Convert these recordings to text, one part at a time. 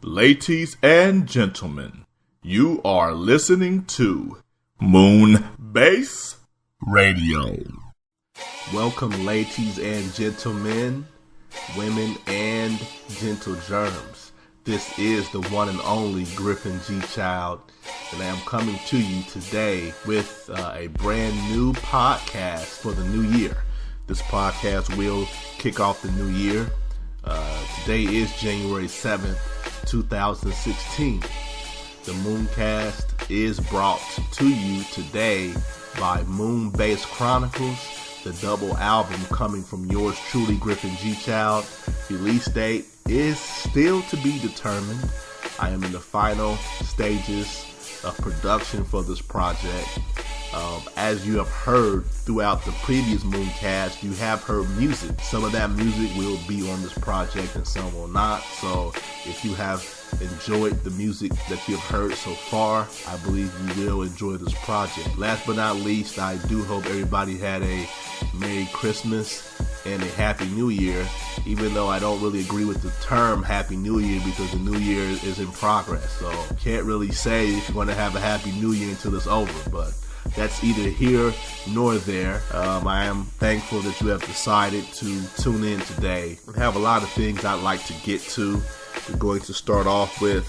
Ladies and gentlemen, you are listening to Moonkast Radio. Welcome, ladies and gentlemen, women and gentle germs. This is the one and only Griffin G. Child, and I am coming to you today with a brand new podcast for the new year. This podcast will kick off the new year. Today is January 7th, 2016. The Moonkast is brought to you today by Moonkast Chronicles, the double album coming from yours truly, Griffin G. Child. Release date is still to be determined. I am in the final stages of production for this project. As you have heard throughout the previous Moonkast, you have heard music. Some of that music will be on this project and some will not. So if you have enjoyed the music that you have heard so far, I believe you will enjoy this project. Last but not least, I do hope everybody had a Merry Christmas and a Happy New Year, even though I don't really agree with the term Happy New Year because the New Year is in progress. So can't really say if you're going to have a Happy New Year until it's over, but that's either here nor there. I am thankful that you have decided to tune in today. We have a lot of things I'd like to get to. We're going to start off with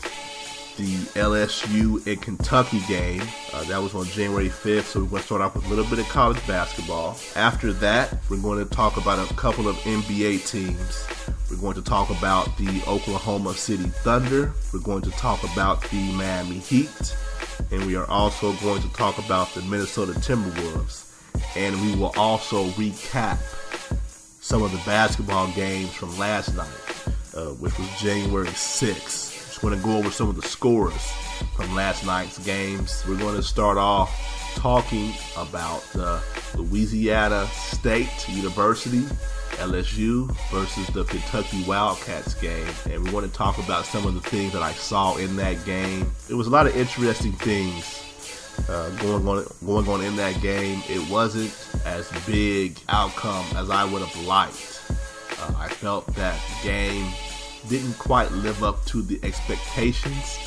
the LSU and Kentucky game. That was on January 5th, so we're going to start off with a little bit of college basketball. After that, we're going to talk about a couple of NBA teams. We're going to talk about the Oklahoma City Thunder. We're going to talk about the Miami Heat. And we are also going to talk about the Minnesota Timberwolves. And we will also recap some of the basketball games from last night, which was January 6th. Just going to go over some of the scores from last night's games. We're going to start off talking about the Louisiana State University, LSU, versus the Kentucky Wildcats game. And we want to talk about some of the things that I saw in that game. There was a lot of interesting things going on in that game. It wasn't as big outcome as I would have liked. I felt that the game didn't quite live up to the expectations,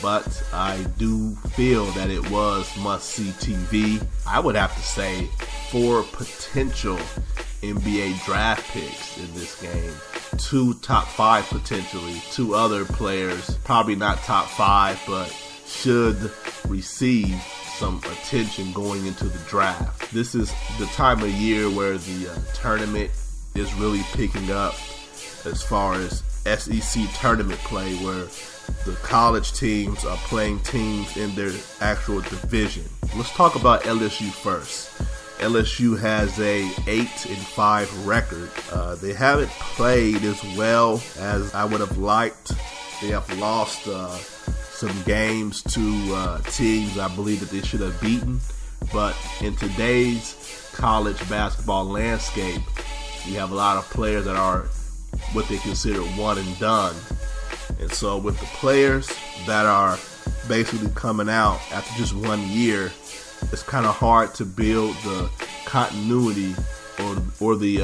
but I do feel that it was must-see TV. I would have to say 4 potential NBA draft picks in this game. 2 top 5 potentially. 2 other players, probably not top 5, but should receive some attention going into the draft. This is the time of year where the tournament is really picking up as far as SEC tournament play, where the college teams are playing teams in their actual division. Let's talk about LSU first. LSU has a 8-5 record. They haven't played as well as I would have liked. They have lost some games to teams I believe that they should have beaten. But in today's college basketball landscape, you have a lot of players that are what they consider one and done. And so with the players that are basically coming out after just 1 year, it's kind of hard to build the continuity or the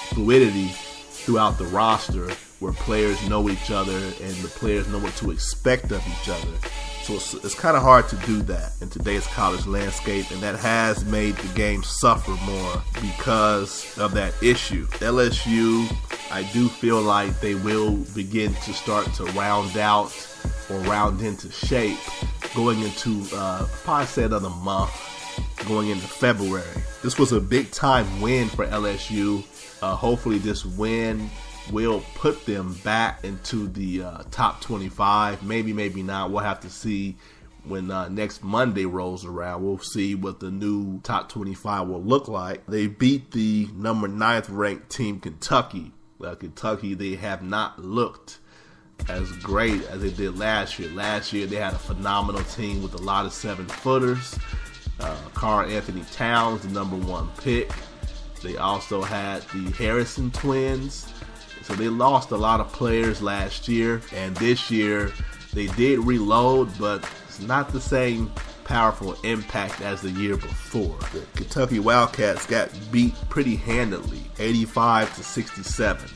fluidity throughout the roster where players know each other and the players know what to expect of each other. So it's kind of hard to do that in today's college landscape, and that has made the game suffer more because of that issue. LSU, I do feel like they will begin to start to round out or round into shape going into, probably say another month, going into February. This was a big time win for LSU. Hopefully this win will put them back into the top 25. Maybe not. We'll have to see when next Monday rolls around. We'll see what the new top 25 will look like. They beat the number 9th ranked team, Kentucky. Kentucky, they have not looked as great as they did last year. Last year, they had a phenomenal team with a lot of 7-footers. Karl Anthony Towns, the number 1 pick. They also had the Harrison twins. So they lost a lot of players last year. And this year, they did reload, but it's not the same powerful impact as the year before. The Kentucky Wildcats got beat pretty handily, 85-67.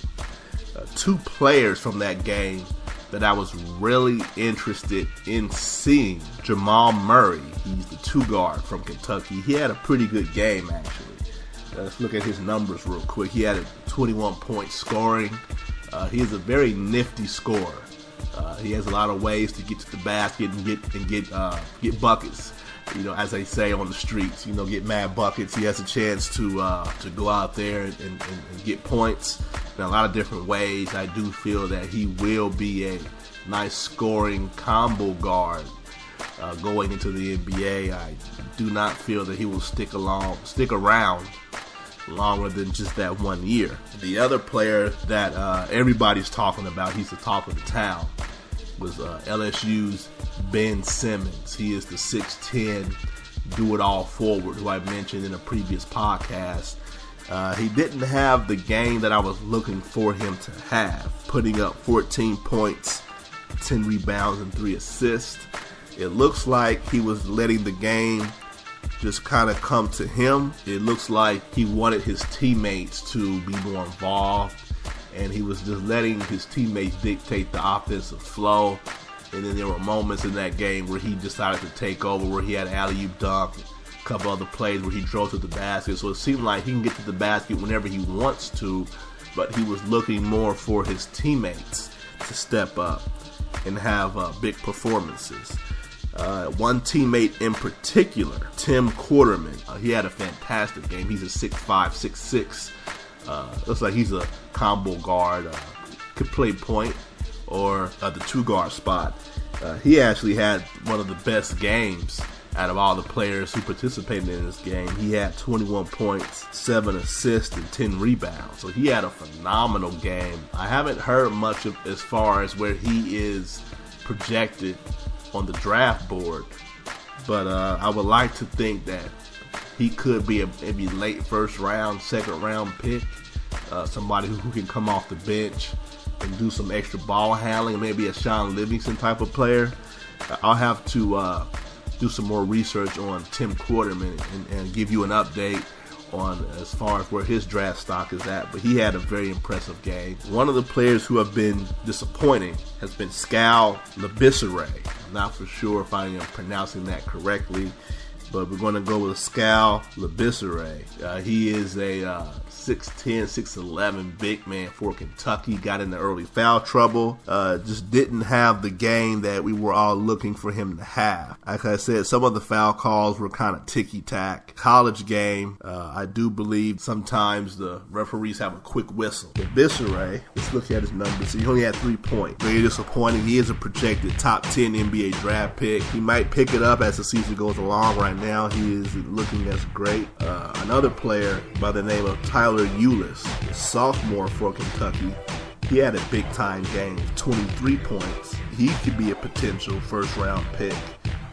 2 players from that game that I was really interested in seeing. Jamal Murray, he's the 2 guard from Kentucky. He had a pretty good game, actually. Let's look at his numbers real quick. He had a 21 point scoring. He is a very nifty scorer. He has a lot of ways to get to the basket and get buckets. As they say on the streets, get mad buckets. He has a chance to go out there and get points in a lot of different ways. I do feel that he will be a nice scoring combo guard going into the NBA. I do not feel that he will stick around longer than just that 1 year. The other player that everybody's talking about, he's the talk of the town, was LSU's Ben Simmons. He is the 6'10", do-it-all forward who I mentioned in a previous podcast. He didn't have the game that I was looking for him to have, putting up 14 points, 10 rebounds, and 3 assists. It looks like he was letting the game just kind of come to him. It looks like he wanted his teammates to be more involved, and he was just letting his teammates dictate the offensive flow. And then there were moments in that game where he decided to take over, where he had an alley-oop dunk, a couple other plays where he drove to the basket. So it seemed like he can get to the basket whenever he wants to, but he was looking more for his teammates to step up and have big performances. One teammate in particular, Tim Quarterman, he had a fantastic game. He's a 6'5", 6'6". Looks like he's a combo guard, could play point or the 2 guard spot. He actually had one of the best games out of all the players who participated in this game. He had 21 points, 7 assists, and 10 rebounds. So he had a phenomenal game. I haven't heard much of as far as where he is projected on the draft board, but I would like to think that he could be a maybe late first round, second round pick, somebody who can come off the bench and do some extra ball handling, maybe a Sean Livingston type of player. I'll have to do some more research on Tim Quarterman and give you an update on as far as where his draft stock is at, but he had a very impressive game. One of the players who have been disappointing has been Skal Labissiere. I'm not for sure if I am pronouncing that correctly, but we're going to go with Skal Labissiere. He is a 6'10", 6'11" big man for Kentucky. Got into early foul trouble. Just didn't have the game that we were all looking for him to have. Like I said, some of the foul calls were kind of ticky-tack. College game, I do believe sometimes the referees have a quick whistle. Labissiere, let's look at his numbers. He only had 3 points. Very disappointing. He is a projected top 10 NBA draft pick. He might pick it up as the season goes along. Right now, he is looking as great. Another player by the name of Tyler Ulis, a sophomore for Kentucky. He had a big-time game, 23 points. He could be a potential first-round pick.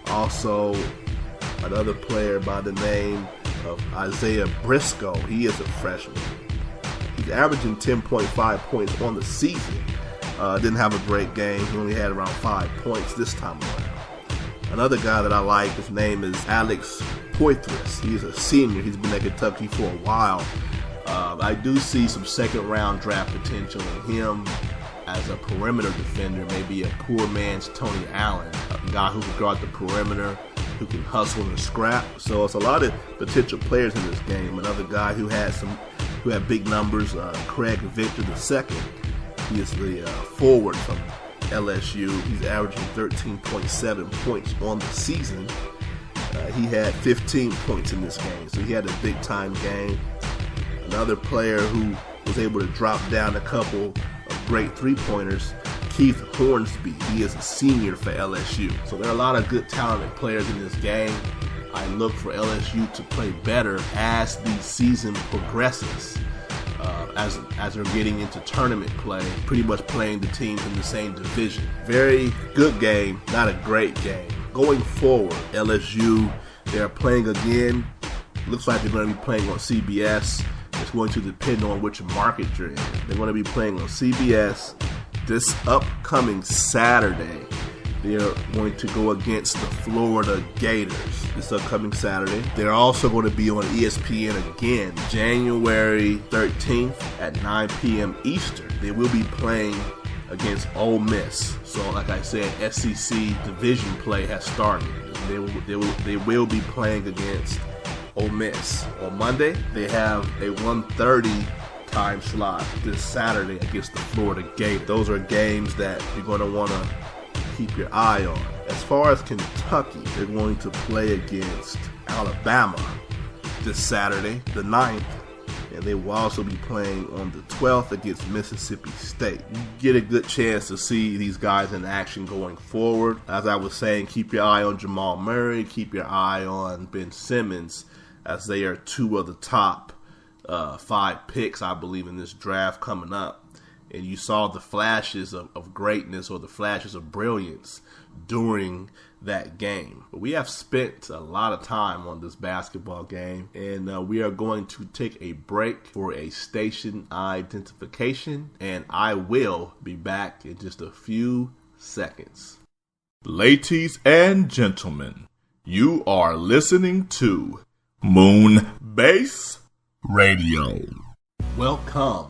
Also, another player by the name of Isaiah Briscoe. He is a freshman. He's averaging 10.5 points on the season. Didn't have a great game. He only had around 5 points this time around. Another guy that I like, his name is Alex Poitras. He's a senior. He's been at Kentucky for a while. I do see some second-round draft potential in him as a perimeter defender, maybe a poor man's Tony Allen, a guy who can guard the perimeter, who can hustle and scrap. So it's a lot of potential players in this game. Another guy who had big numbers, Craig Victor II. He is the forward from LSU. He's averaging 13.7 points on the season. He had 15 points in this game, so he had a big-time game. Another player who was able to drop down a couple of great three-pointers, Keith Hornsby. He is a senior for LSU. So there are a lot of good, talented players in this game. I look for LSU to play better as the season progresses. As they're getting into tournament play, pretty much playing the teams in the same division. Very good game, not a great game. Going forward, LSU, they're playing again. Looks like they're going to be playing on CBS. It's going to depend on which market you're in. They're going to be playing on CBS this upcoming Saturday. They're going to go against the Florida Gators this upcoming Saturday. They're also going to be on ESPN again, January 13th at 9 p.m. Eastern. They will be playing against Ole Miss. So like I said, SEC division play has started. They will be playing against Ole Miss. On Monday, they have a 1:30 time slot this Saturday against the Florida Gate. Those are games that you're going to want to keep your eye on. As far as Kentucky, they're going to play against Alabama this Saturday, the 9th. And they will also be playing on the 12th against Mississippi State. You get a good chance to see these guys in action going forward. As I was saying, keep your eye on Jamal Murray, keep your eye on Ben Simmons, as they are two of the top 5 picks, I believe, in this draft coming up. And you saw the flashes of greatness or the flashes of brilliance during that game. But we have spent a lot of time on this basketball game, and we are going to take a break for a station identification, and I will be back in just a few seconds. Ladies and gentlemen, you are listening to Moonbase Radio. Welcome.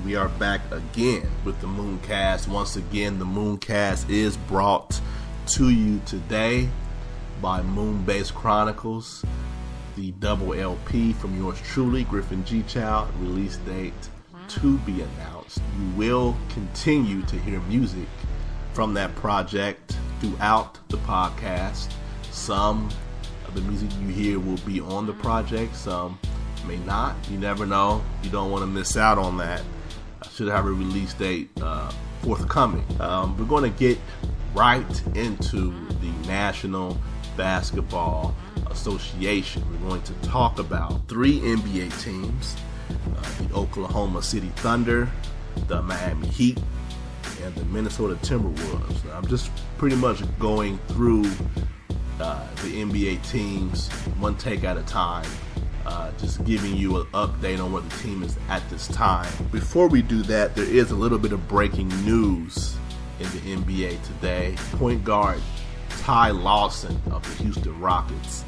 We are back again with the Mooncast. Once again, the Mooncast is brought to you today by Moonbase Chronicles, the double LP from yours truly, Griffin G. Child. Release date to be announced. You will continue to hear music from that project throughout the podcast. Some of the music you hear will be on the project, some may not. You never know. You don't want to miss out on that. I should have a release date forthcoming. We're going to get right into the National Basketball Association. We're going to talk about 3 NBA teams, the Oklahoma City Thunder, the Miami Heat, and the Minnesota Timberwolves. I'm just pretty much going through the NBA teams one take at a time, just giving you an update on where the team is at this time. Before we do that, there is a little bit of breaking news in the NBA today. Point guard Ty Lawson of the Houston Rockets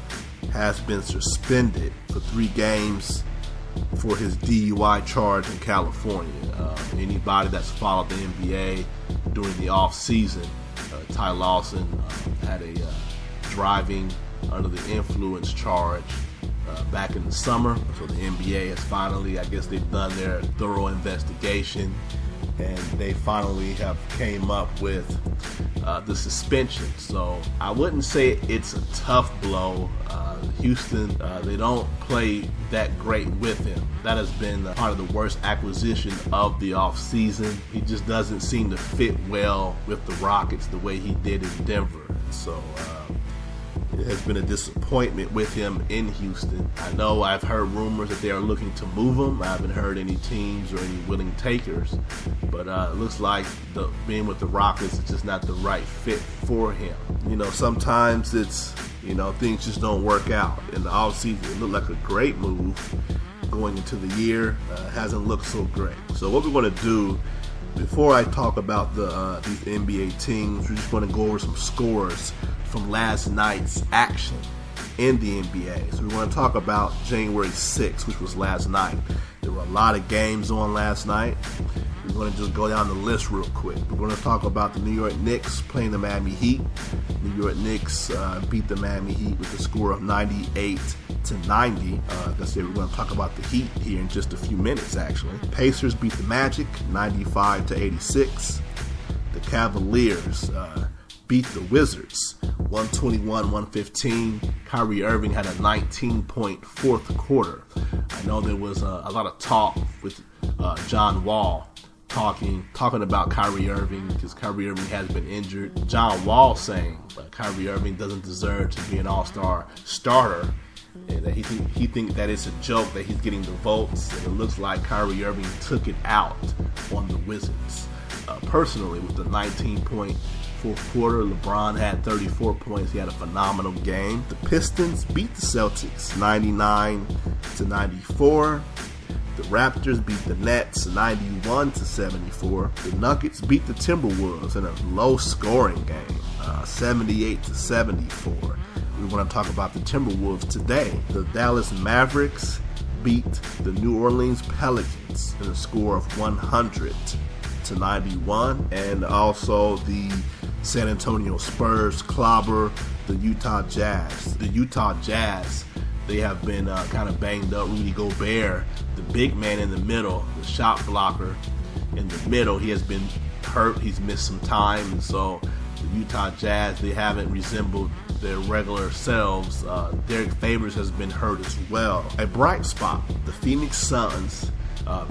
has been suspended for 3 games for his DUI charge in California. Anybody that's followed the NBA during the off season, Ty Lawson had a driving under the influence charge back in the summer. So the NBA has finally, I guess they've done their thorough investigation, and they finally have came up with the suspension. So I wouldn't say it's a tough blow. Houston, they don't play that great with him. That has been part of the worst acquisition of the offseason. He just doesn't seem to fit well with the Rockets the way he did in Denver. So it has been a disappointment with him in Houston. I know I've heard rumors that they are looking to move him. I haven't heard any teams or any willing takers, but it looks like being with the Rockets is just not the right fit for him. You know, sometimes it's, things just don't work out. In the offseason, it looked like a great move. Going into the year, hasn't looked so great. So what we're going to do, before I talk about these NBA teams, we're just going to go over some scores from last night's action in the NBA. So we're going to talk about January 6th, which was last night. There were a lot of games on last night. We're going to just go down the list real quick. We're going to talk about the New York Knicks playing the Miami Heat. New York Knicks beat the Miami Heat with a score of 98-90. Like I said, we're going to talk about the Heat here in just a few minutes, actually. Pacers beat the Magic 95-86. The Cavaliers beat the Wizards 121-115. Kyrie Irving had a 19-point fourth quarter. I know there was a lot of talk with John Wall talking about Kyrie Irving, because Kyrie Irving has been injured. John Wall saying Kyrie Irving doesn't deserve to be an all-star starter, and that he think that it's a joke that he's getting the votes, and it looks like Kyrie Irving took it out on the Wizards. Personally, with the 19-point fourth quarter, LeBron had 34 points. He had a phenomenal game. The Pistons beat the Celtics 99-94. The Raptors beat the Nets 91-74. The Nuggets beat the Timberwolves in a low-scoring game, 78-74. We want to talk about the Timberwolves today. The Dallas Mavericks beat the New Orleans Pelicans in a score of 100-99. 112-91, and also the San Antonio Spurs clobber the Utah Jazz. The Utah Jazz, they have been kind of banged up. Rudy Gobert, the big man in the middle, the shot blocker in the middle, he has been hurt. He's missed some time, and so the Utah Jazz, they haven't resembled their regular selves. Derek Favors has been hurt as well. A bright spot, the Phoenix Suns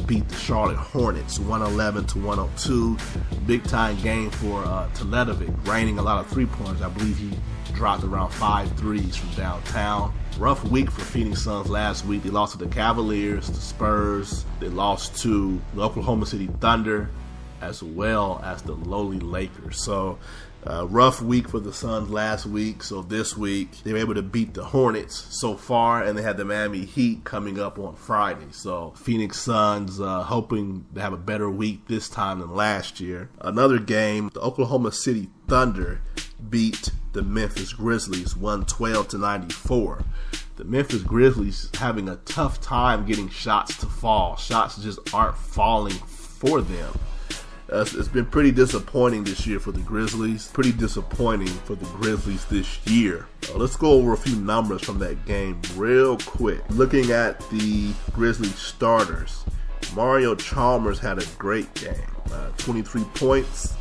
beat the Charlotte Hornets 111-102. Big time game for Teletovic, raining a lot of 3-pointers. I believe he dropped around 5 threes from downtown. Rough week for Phoenix Suns last week. They lost to the Cavaliers, the Spurs. They lost to the Oklahoma City Thunder, as well as the lowly Lakers. So rough week for the Suns last week. So this week they were able to beat the Hornets so far, and they had the Miami Heat coming up on Friday. So Phoenix Suns hoping to have a better week this time than last year. Another game, the Oklahoma City Thunder beat the Memphis Grizzlies 112-94. The Memphis Grizzlies having a tough time getting shots to fall. Shots just aren't falling for them. It's been pretty disappointing this year for the Grizzlies. Pretty disappointing for the Grizzlies this year. Let's go over a few numbers from that game real quick. Looking at the Grizzlies starters, Mario Chalmers had a great game. 23 points,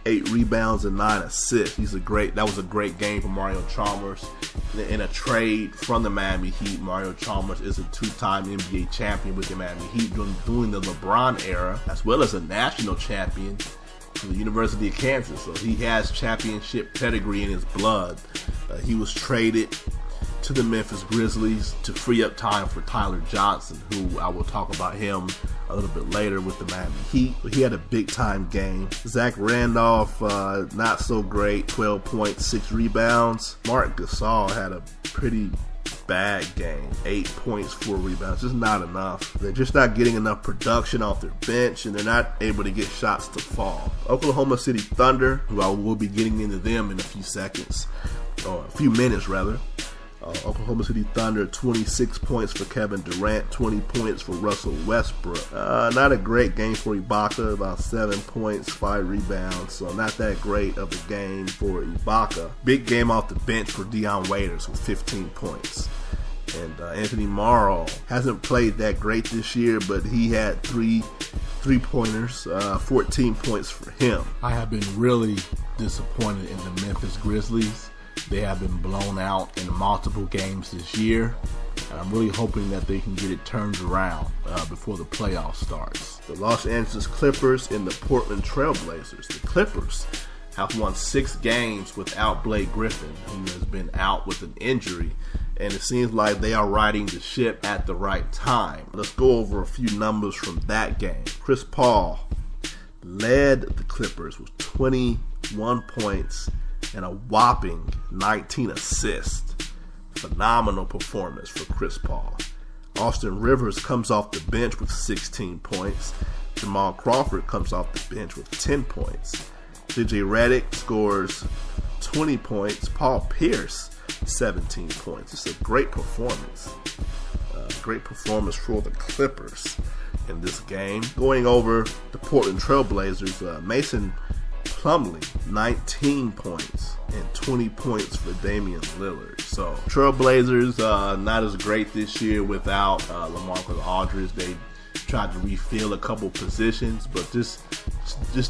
8 rebounds, and 9 assists. That was a great game for Mario Chalmers. In a trade from the Miami Heat, Mario Chalmers is a 2-time NBA champion with the Miami Heat during the LeBron era, as well as a national champion for the University of Kansas. So he has championship pedigree in his blood. He was traded to the Memphis Grizzlies to free up time for Tyler Johnson, who I will talk about him a little bit later with the Miami Heat. But he had a big-time game. Zach Randolph, not so great, 12 points, 6 rebounds. Marc Gasol had a pretty bad game, 8 points, 4 rebounds. Just not enough. They're just not getting enough production off their bench, and they're not able to get shots to fall. Oklahoma City Thunder, who I will be getting into them in a few seconds, or a few minutes rather. Oklahoma City Thunder, 26 points for Kevin Durant, 20 points for Russell Westbrook. Not a great game for Ibaka, about 7 points, 5 rebounds, so not that great of a game for Ibaka. Big game off the bench for Dion Waiters with 15 points. And Anthony Morrow hasn't played that great this year, but he had three-pointers, 14 points for him. I have been really disappointed in the Memphis Grizzlies. They have been blown out in multiple games this year, and I'm really hoping that they can get it turned around before the playoffs starts. The Los Angeles Clippers and the Portland Trail Blazers. The Clippers have won 6 games without Blake Griffin, who has been out with an injury, and it seems like they are riding the ship at the right time. Let's go over a few numbers from that game. Chris Paul led the Clippers with 21 points and a whopping 19 assists. Phenomenal performance for Chris Paul. Austin Rivers comes off the bench with 16 points. Jamal Crawford comes off the bench with 10 points. JJ Redick scores 20 points. Paul Pierce, 17 points. It's a great performance. Great performance for the Clippers in this game. Going over the Portland Trail Blazers, Mason Plumlee, 19 points and 20 points for Damian Lillard. So Trailblazers not as great this year without LaMarcus Aldridge. They tried to refill a couple positions, but just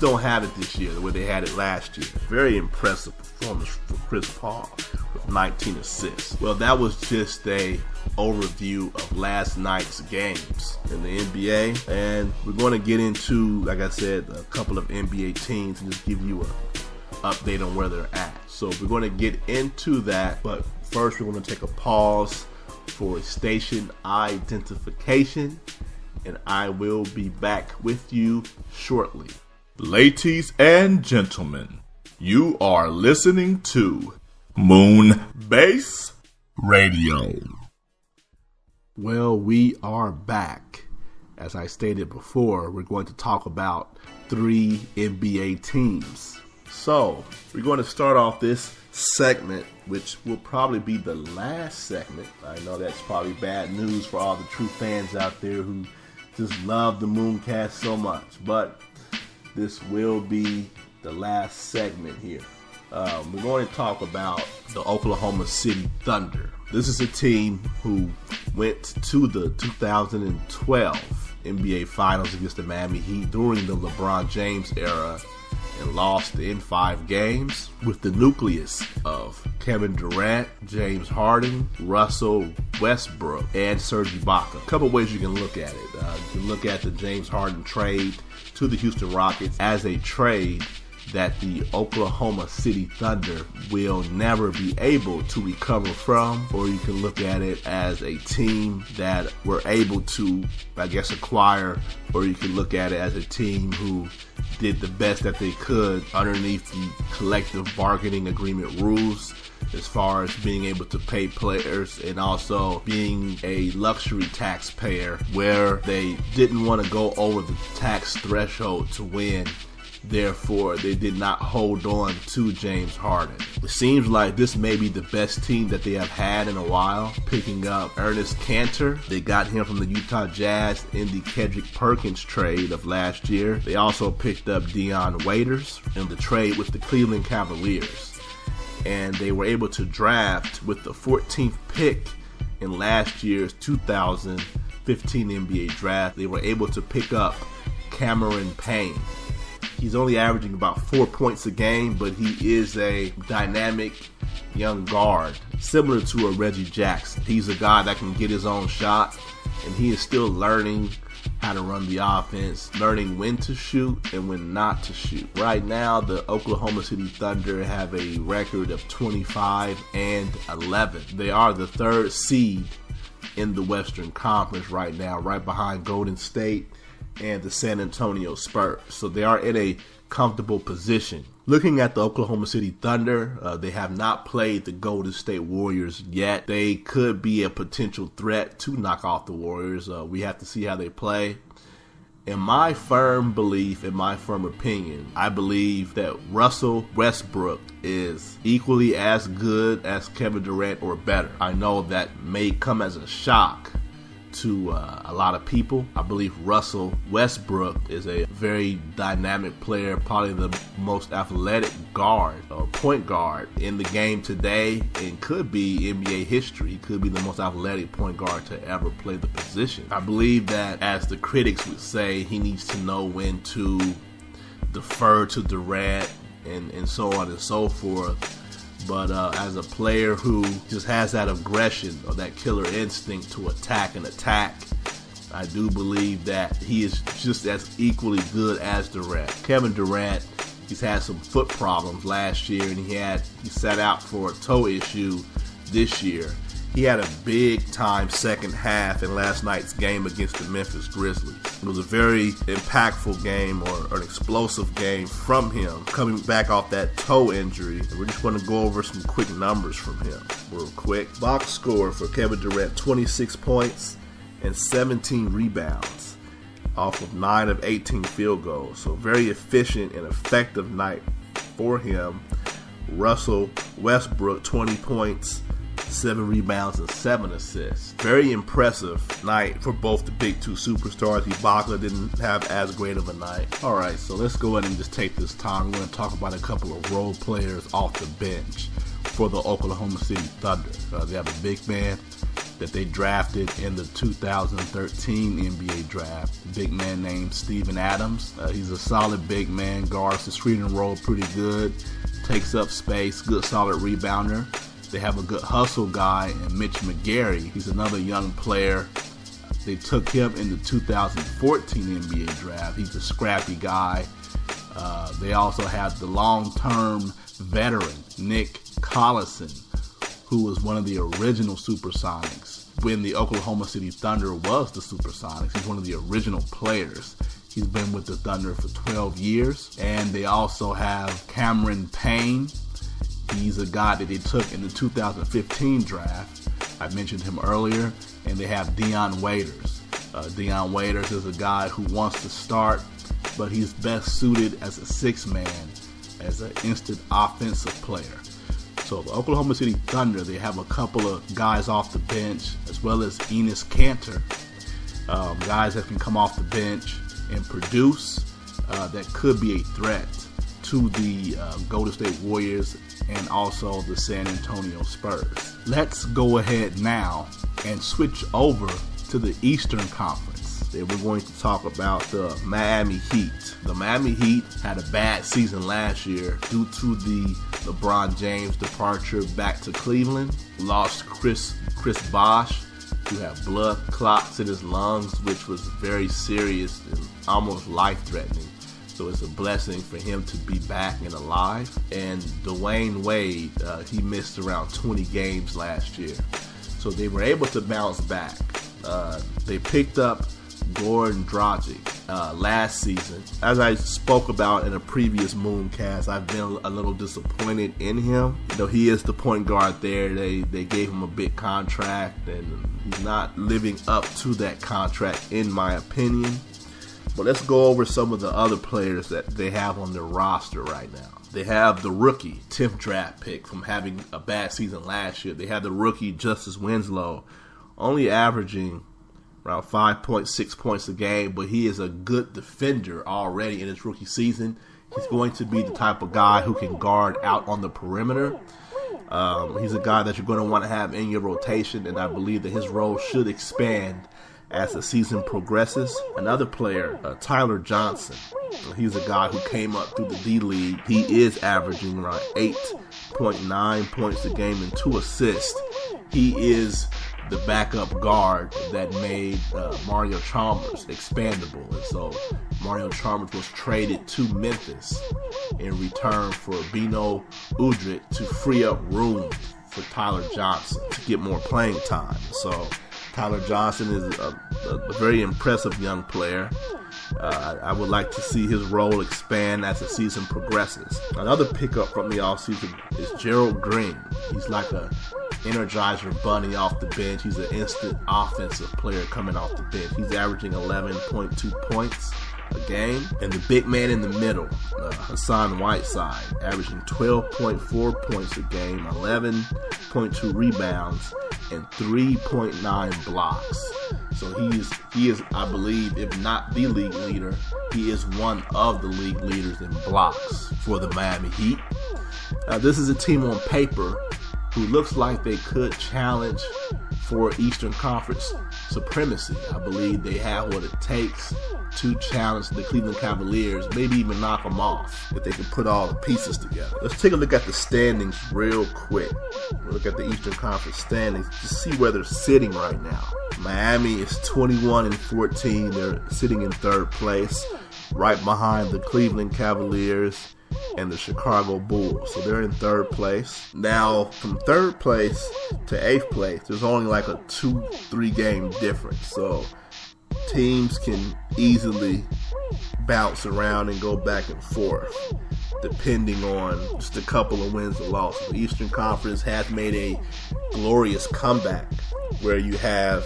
don't have it this year the way they had it last year. Very impressive performance for Chris Paul with 19 assists. Well, that was just a overview of last night's games in the NBA, and we're going to get into, like I said, a couple of NBA teams and just give you an update on where they're at. So we're going to get into that, but first we're going to take a pause for station identification, and I will be back with you shortly. Ladies and gentlemen, you are listening to Moonbase Radio. Well, we are back. As I stated before, we're going to talk about 3 NBA teams. So, we're going to start off this segment, which will probably be the last segment. I know that's probably bad news for all the true fans out there who just love the Moonkast so much. But this will be the last segment here. We're going to talk about the Oklahoma City Thunder. This is a team who went to the 2012 NBA Finals against the Miami Heat during the LeBron James era and lost in 5 games with the nucleus of Kevin Durant, James Harden, Russell Westbrook, and Serge Ibaka. A couple ways you can look at it. You can look at the James Harden trade to the Houston Rockets as a trade that the Oklahoma City Thunder will never be able to recover from, or you can look at it as a team that were able to, acquire, or you can look at it as a team who did the best that they could underneath the collective bargaining agreement rules as far as being able to pay players and also being a luxury taxpayer where they didn't want to go over the tax threshold to win. Therefore, they did not hold on to James Harden. It seems like this may be the best team that they have had in a while, picking up Ernest Cantor. They got him from the Utah Jazz in the Kendrick Perkins trade of last year. They also picked up Dion Waiters in the trade with the Cleveland Cavaliers. And they were able to draft with the 14th pick in last year's 2015 NBA draft. They were able to pick up Cameron Payne. He's only averaging about 4 points a game, but he is a dynamic young guard, similar to a Reggie Jackson. He's a guy that can get his own shot, and he is still learning how to run the offense, learning when to shoot and when not to shoot. Right now, the Oklahoma City Thunder have a record of 25-11. They are the 3rd seed in the Western Conference right now, right behind Golden State and the San Antonio Spurs. So they are in a comfortable position. Looking at the Oklahoma City Thunder, they have not played the Golden State Warriors yet. They could be a potential threat to knock off the Warriors. We have to see how they play. In my firm belief, in my firm opinion, I believe that Russell Westbrook is equally as good as Kevin Durant or better. I know that may come as a shock to a lot of people. I believe Russell Westbrook is a very dynamic player, probably the most athletic guard or point guard in the game today, and could be NBA history. He could be the most athletic point guard to ever play the position. I believe that, as the critics would say, he needs to know when to defer to Durant and so on and so forth. But as a player who just has that aggression or that killer instinct to attack, I do believe that he is just as equally good as Durant. Kevin Durant, he's had some foot problems last year, and he sat out for a toe issue this year. He had a big-time second half in last night's game against the Memphis Grizzlies. It was a very impactful game, or an explosive game from him, coming back off that toe injury. We're just going to go over some quick numbers from him real quick. Box score for Kevin Durant, 26 points and 17 rebounds off of 9 of 18 field goals. So very efficient and effective night for him. Russell Westbrook, 20 points, 7 rebounds, and 7 assists. Very impressive night for both the big two superstars. Ibaka didn't have as great of a night. Alright, so let's go ahead and just take this time. We're going to talk about a couple of role players off the bench for the Oklahoma City Thunder. They have a big man that they drafted in the 2013 NBA draft. A big man named Steven Adams. He's a solid big man, guards the screen and roll pretty good, takes up space, good solid rebounder. They have a good hustle guy in Mitch McGary. He's another young player. They took him in the 2014 NBA draft. He's a scrappy guy. They also have the long-term veteran, Nick Collison, who was one of the original Supersonics when the Oklahoma City Thunder was the Supersonics. He's one of the original players. He's been with the Thunder for 12 years. And they also have Cameron Payne. He's a guy that they took in the 2015 draft. I mentioned him earlier. And they have Dion Waiters. Dion Waiters is a guy who wants to start, but he's best suited as a sixth man, as an instant offensive player. So the Oklahoma City Thunder, they have a couple of guys off the bench, as well as Enes Kanter, guys that can come off the bench and produce. that could be a threat to the Golden State Warriors and also the San Antonio Spurs. Let's go ahead now and switch over to the Eastern Conference. We're going to talk about the Miami Heat. The Miami Heat had a bad season last year due to the LeBron James departure back to Cleveland. Lost Chris Bosh, who had blood clots in his lungs, which was very serious and almost life-threatening. So it's a blessing for him to be back and alive. And Dwayne Wade, he missed around 20 games last year. So they were able to bounce back. They picked up Goran Dragic last season. As I spoke about in a previous moonkast, I've been a little disappointed in him. Though he is the point guard there, they gave him a big contract, and he's not living up to that contract in my opinion. But let's go over some of the other players that they have on their roster right now. They have the rookie, 10th draft pick from having a bad season last year. They have the rookie, Justice Winslow, only averaging around 5.6 points a game, but he is a good defender already in his rookie season. He's going to be the type of guy who can guard out on the perimeter. He's a guy that you're going to want to have in your rotation, and I believe that his role should expand as the season progresses. Another player, Tyler Johnson. He's a guy who came up through the D-League. He is averaging around 8.9 points a game and 2 assists. He is the backup guard that made Mario Chalmers expandable. And so Mario Chalmers was traded to Memphis in return for Bino Udrih to free up room for Tyler Johnson to get more playing time. So Tyler Johnson is a very impressive young player. I would like to see his role expand as the season progresses. Another pickup from the offseason is Gerald Green. He's like a Energizer bunny off the bench. He's an instant offensive player coming off the bench. He's averaging 11.2 points a game. And the big man in the middle, Hassan Whiteside, averaging 12.4 points a game, 11.2 rebounds, and 3.9 blocks. So he is, I believe, if not the league leader, he is one of the league leaders in blocks for the Miami Heat. This is a team on paper who looks like they could challenge for Eastern Conference supremacy. I believe they have what it takes to challenge the Cleveland Cavaliers, maybe even knock them off if they can put all the pieces together. Let's take a look at the standings real quick. We'll look at the Eastern Conference standings to see where they're sitting right now. Miami is 21-14. They're sitting in 3rd place, right behind the Cleveland Cavaliers and the Chicago Bulls. So they're in 3rd place. Now, from 3rd place to 8th place, there's only like a 2-3 game difference. So teams can easily bounce around and go back and forth depending on just a couple of wins or losses. The Eastern Conference has made a glorious comeback where you have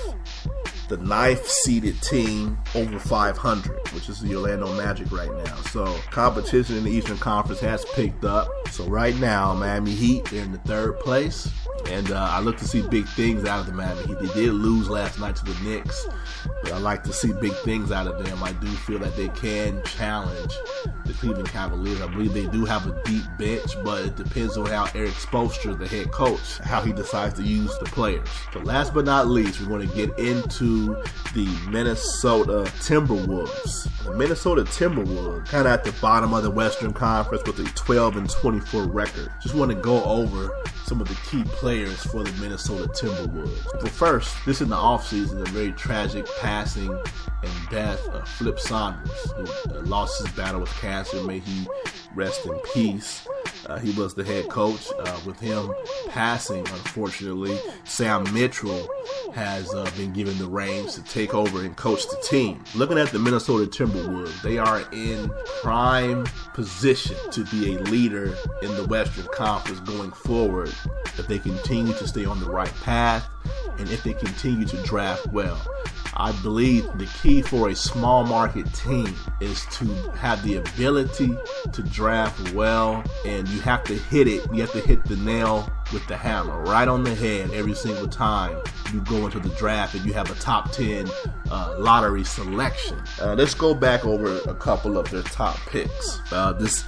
the 9th seeded team over 500, which is the Orlando Magic right now. So competition in the Eastern Conference has picked up. So right now, Miami Heat, they're in the 3rd place. And I look to see big things out of the Miami Heat. They did lose last night to the Knicks, but I like to see big things out of them. I do feel that they can challenge the Cleveland Cavaliers. I believe they do have a deep bench, but it depends on how Eric Spoelstra, the head coach, how he decides to use the players. So last but not least, we're going to get into the Minnesota Timberwolves. The Minnesota Timberwolves, kind of at the bottom of the Western Conference with a 12-24 record. Just want to go over some of the key players for the Minnesota Timberwolves. But first, this in the offseason, a very tragic passing and death of Flip Saunders, who lost his battle with cancer. May he rest in peace. He was the head coach. With him passing, unfortunately, Sam Mitchell has been given the reins to take over and coach the team. Looking at the Minnesota Timberwolves, they are in prime position to be a leader in the Western Conference going forward if they continue to stay on the right path and if they continue to draft well. I believe the key for a small market team is to have the ability to draft well, and you have to hit it. You have to hit the nail with the hammer right on the head every single time you go into the draft and you have a top 10 lottery selection. Let's go back over a couple of their top picks. This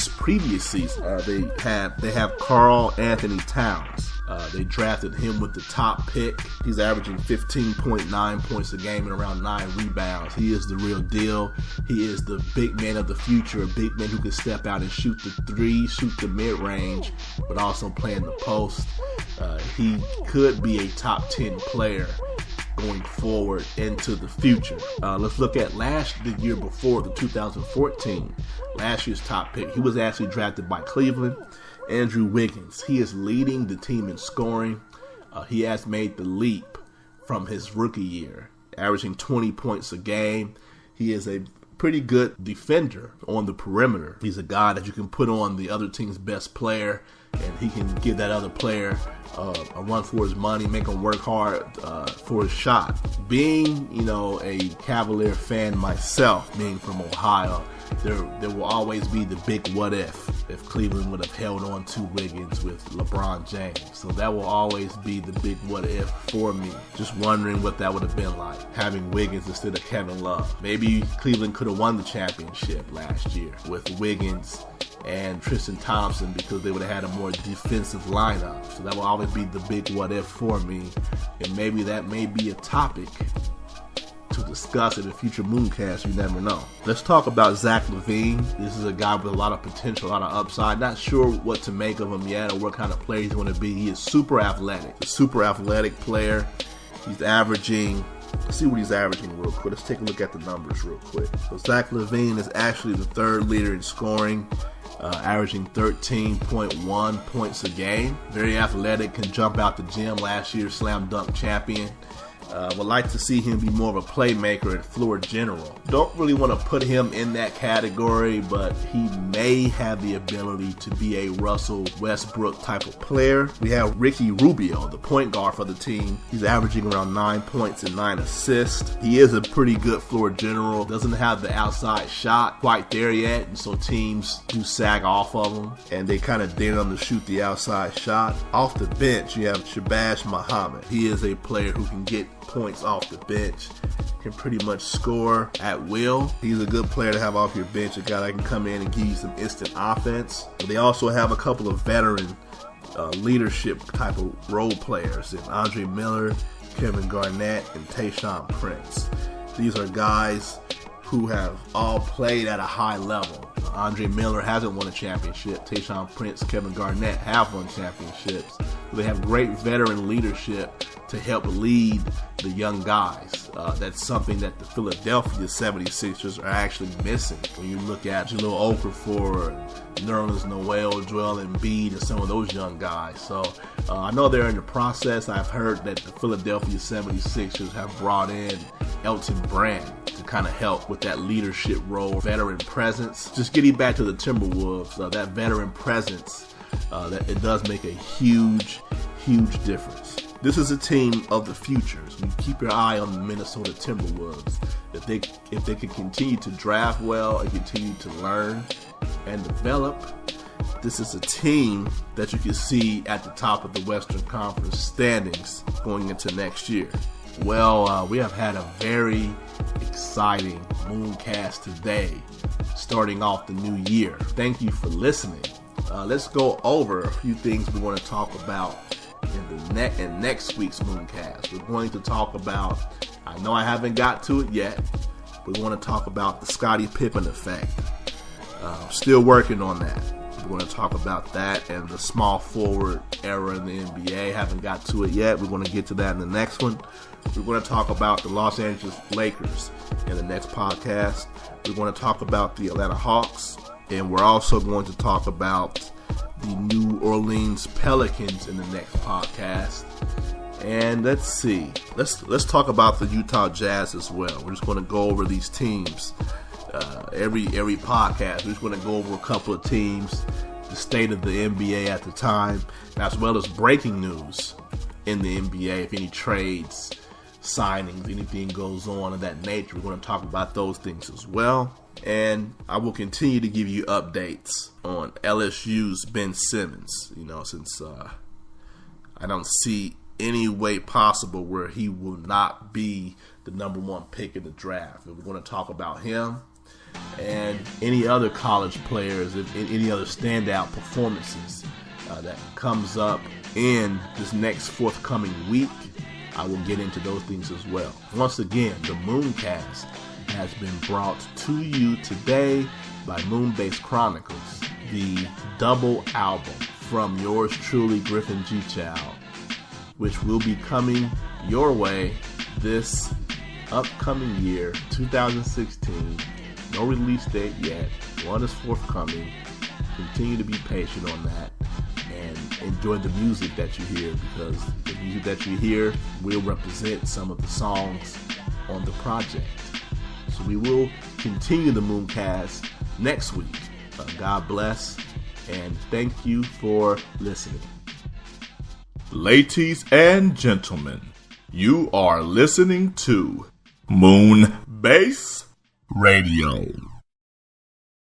previous season, they have Karl Anthony Towns. They drafted him with the top pick. He's averaging 15.9 points a game and around 9 rebounds. He is the real deal. He is the big man of the future, a big man who can step out and shoot the three, shoot the mid-range, but also play in the post. He could be a top 10 player going forward into the future. Let's look at the year before, the 2014, last year's top pick. He was actually drafted by Cleveland. Andrew Wiggins. He is leading the team in scoring. He has made the leap from his rookie year, averaging 20 points a game. He is a pretty good defender on the perimeter. He's a guy that you can put on the other team's best player, and he can give that other player a run for his money, make him work hard for his shot. Being, a Cavalier fan myself, being from Ohio, there will always be the big what if Cleveland would have held on to Wiggins with LeBron James. So that will always be the big what if for me. Just wondering what that would have been like, having Wiggins instead of Kevin Love. Maybe Cleveland could have won the championship last year with Wiggins and Tristan Thompson because they would have had a more defensive lineup. So that will always be the big what if for me. And maybe that may be a topic to discuss in a future moonkast. You never know. Let's talk about Zach LaVine. This is a guy with a lot of potential, a lot of upside. Not sure what to make of him yet or what kind of player he's going to be. He is super athletic. A super athletic player. He's averaging, let's see what he's averaging real quick. Let's take a look at the numbers real quick. So Zach LaVine is actually the third leader in scoring, averaging 13.1 points a game. Very athletic, can jump out the gym. Last year's slam dunk champion. Would like to see him be more of a playmaker and floor general. Don't really want to put him in that category, but he may have the ability to be a Russell Westbrook type of player. We have Ricky Rubio, the point guard for the team. He's averaging around 9 points and 9 assists. He is a pretty good floor general. Doesn't have the outside shot quite there yet, and so teams do sag off of him, and they kind of dare him to shoot the outside shot. Off the bench, you have Shabazz Muhammad. He is a player who can get points off the bench, can pretty much score at will. He's a good player to have off your bench, a guy that can come in and give you some instant offense. But they also have a couple of veteran leadership type of role players in Andre Miller, Kevin Garnett, and Tayshaun Prince. These are guys who have all played at a high level. Andre Miller hasn't won a championship. Tayshaun Prince, Kevin Garnett have won championships. They have great veteran leadership to help lead the young guys. That's something that the Philadelphia 76ers are actually missing. When you look at Jahlil Okafor, Nerlens Noel, Joel Embiid, and some of those young guys. So I know they're in the process. I've heard that the Philadelphia 76ers have brought in Elton Brand to kind of help with that leadership role, veteran presence. Just getting back to the Timberwolves, that veteran presence, that it does make a huge difference. This is a team of the future. So you keep your eye on the Minnesota Timberwolves. If they can continue to draft well and continue to learn and develop, this is a team that you can see at the top of the Western Conference standings going into next year. Well, we have had a very exciting moonkast today, starting off the new year. Thank you for listening. Let's go over a few things we want to talk about in next week's mooncast. We're going to talk about, I know I haven't got to it yet, we want to talk about the Scottie Pippen effect. Still working on that. We're going to talk about that and the small forward era in the NBA. Haven't got to it yet. We're going to get to that in the next one. We're going to talk about the Los Angeles Lakers in the next podcast. We're going to talk about the Atlanta Hawks. And we're also going to talk about the New Orleans Pelicans in the next podcast. And let's see. Let's talk about the Utah Jazz as well. We're just going to go over these teams. Every podcast, we're just going to go over a couple of teams, the state of the NBA at the time, as well as breaking news in the NBA, if any trades signings, anything goes on of that nature. We're going to talk about those things as well. And I will continue to give you updates on LSU's Ben Simmons, since I don't see any way possible where he will not be the number one pick in the draft. And we're going to talk about him and any other college players, any other standout performances that comes up in this next forthcoming week. I will get into those things as well. Once again, the Moonkast has been brought to you today by Moonbase Chronicles, the double album from yours truly, Griffin G. Child, which will be coming your way this upcoming year, 2016. No release date yet. One is forthcoming. Continue to be patient on that and enjoy the music that you hear, because the music that you hear will represent some of the songs on the project. So we will continue the Mooncast next week. God bless, and thank you for listening. Ladies and gentlemen, you are listening to Moonbase Radio.